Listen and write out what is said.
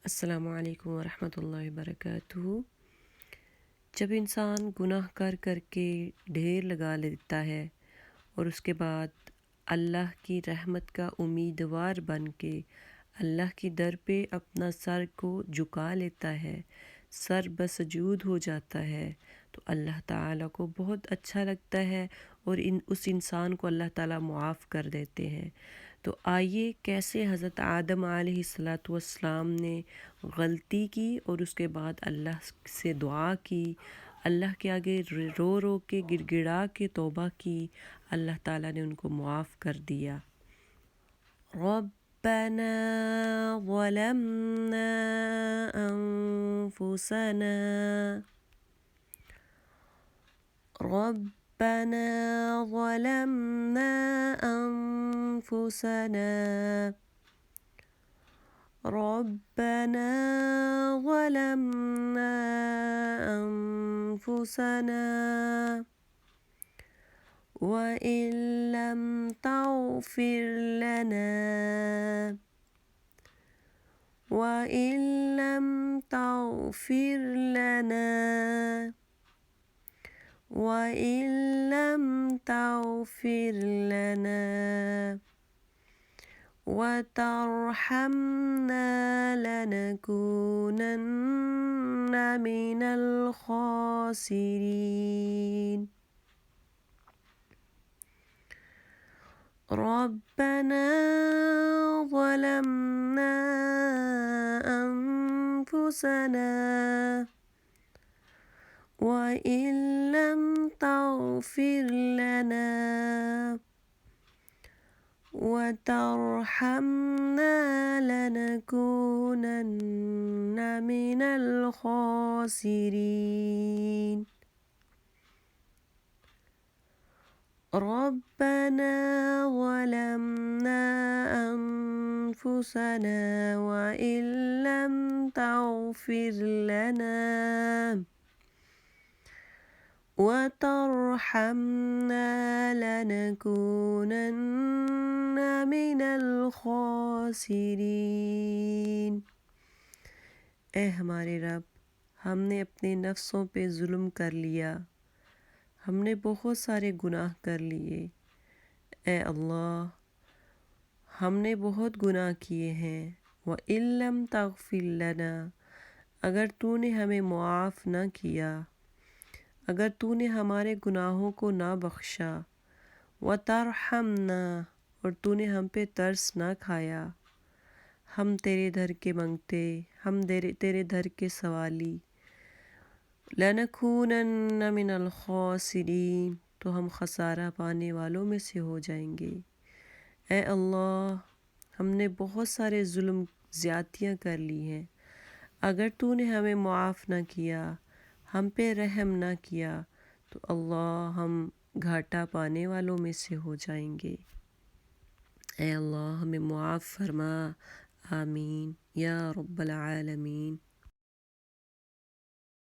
अस्सलामु अलैकुम वरहमतुल्लाहि वबरकातुहू। जब इंसान गुनाह कर कर के ढेर लगा लेता है और उसके बाद अल्लाह की रहमत का उम्मीदवार बन के अल्लाह की दर पे अपना सर को झुका लेता है, सर बसजूद हो जाता है, तो अल्लाह ताला को बहुत अच्छा लगता है और उस इंसान को अल्लाह ताला मुआफ़ कर देते हैं। तो आइए कैसे हज़रत आदम अलैहिस्सलातु वस्सलाम ने गलती की और उसके बाद अल्लाह से दुआ की, अल्लाह के आगे रो रो के गिड़गिड़ा के तौबा की, अल्लाह ताला ने उनको मुआफ़ कर दिया। रब्बना ज़लमना अनफुसना रब्बना ظلمنا أنفسنا ربنا ظلمنا أنفسنا وإن لم تغفر لنا وإن لم تغفر لنا وإن لم تغفر لنا وترحمنا لنكونن من الخاسرين ربنا ظلمنا أنفسنا وإن لم تغفر لنا وترحمنا لنكونن من الخاسرين ربنا ظلمنا أنفسنا وإن لم تغفر لنا وترحمنا لنكونن من الخاسرين। ए हमारे रब, हमने अपने नफ्सों पे जुल्म कर लिया, हमने बहुत सारे गुनाह कर लिए। ए अल्लाह, हमने बहुत गुनाह किए हैं। व इल्लम तगफिर लना, अगर तूने हमें मुआफ़ न किया, अगर तूने हमारे गुनाहों को ना बख्शा, व तरहमना, और तूने हम पे तरस ना खाया, हम तेरे दर के मंगते, हम तेरे दर के सवाली, लनकूनन्न मिनल खासिरीन, तो हम खसारा पाने वालों में से हो जाएंगे। ए अल्लाह, हमने बहुत सारे जुल्म ज़्यादतियाँ कर ली हैं, अगर तूने हमें मुआफ़ ना किया, हम पे रहम ना किया, तो अल्लाह हम घाटा पाने वालों में से हो जाएंगे। ए अल्लाह, हमें मुआफ़ फरमा। आमीन या रब्बल आलमीन।